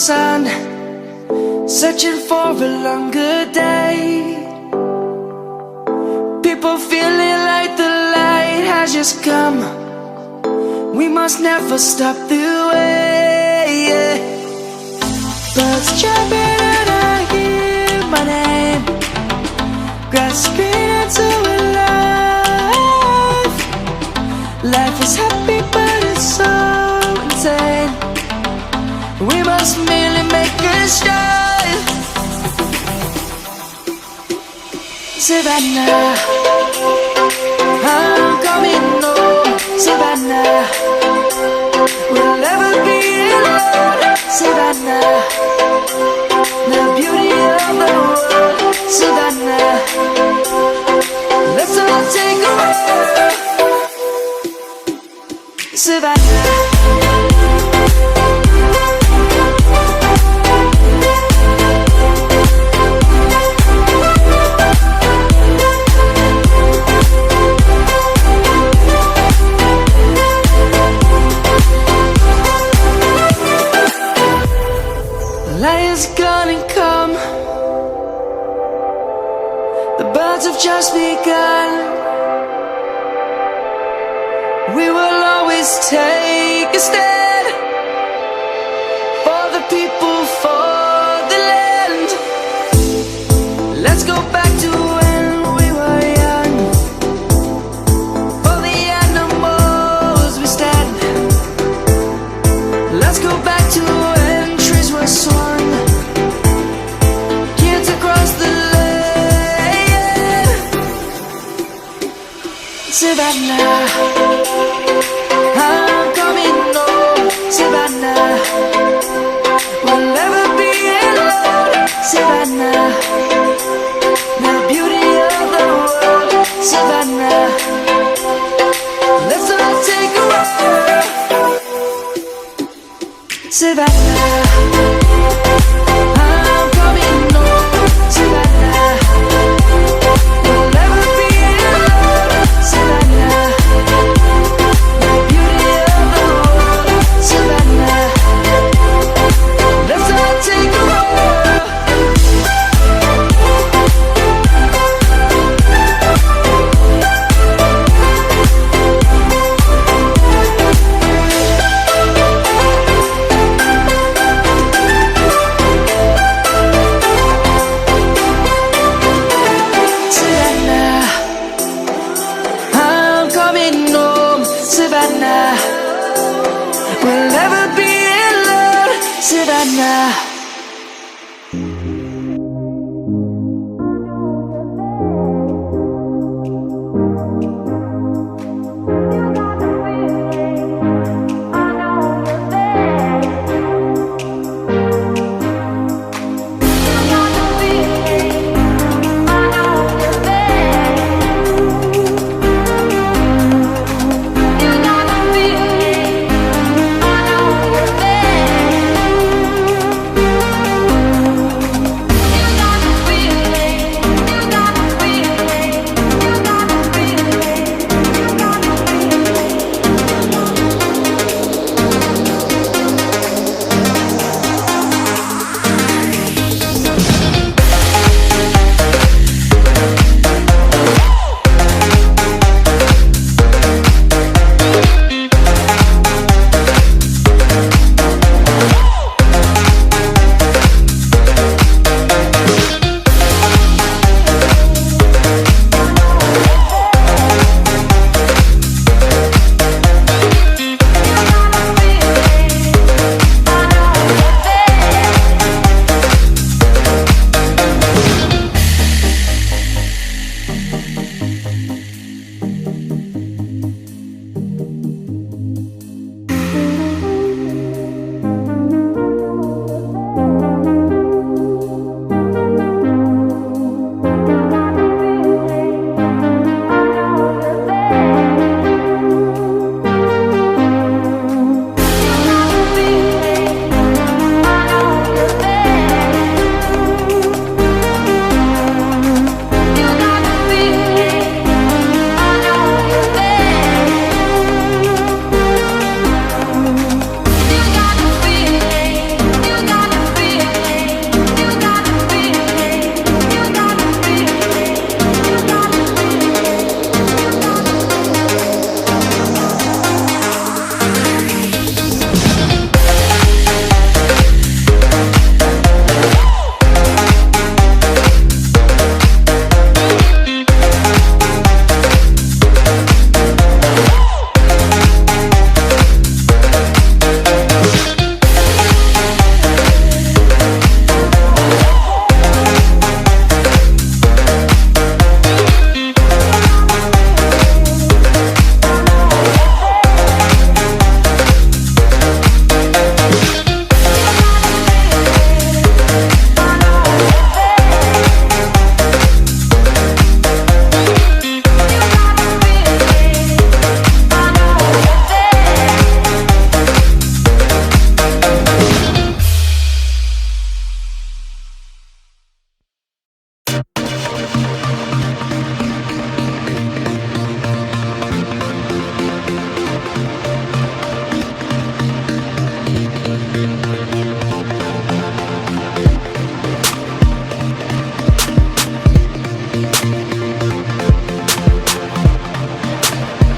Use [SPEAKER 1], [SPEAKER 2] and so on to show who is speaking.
[SPEAKER 1] sun, searching for a longer day. People feeling like the light has just come. We must never stop the way. Birds jumping and I hear my name, grasping into a life. Life is happy but it's so insane. We must merely make a start. Savannah, I'm coming home. Savannah, we'll never be alone. Savannah, the beauty of the world. Savannah, let's all take a walk. Savannah. Lion's gonna come. The birds have just begun. We will always take a stand for the people, for the land. Let's go back to when we were young. For the animals we stand. Let's go back to when trees were swung. Savannah, I'm coming home. Savannah, we'll never be alone. Savannah, the beauty of the world. Savannah, let's all take a walk. Savannah, I'm coming home. Savannah, we'll never be alone. Savannah, the beauty of the world. Savannah, let's all take a walk. Savannah, I'm coming home. Savannah, we'll never be alone. Savannah.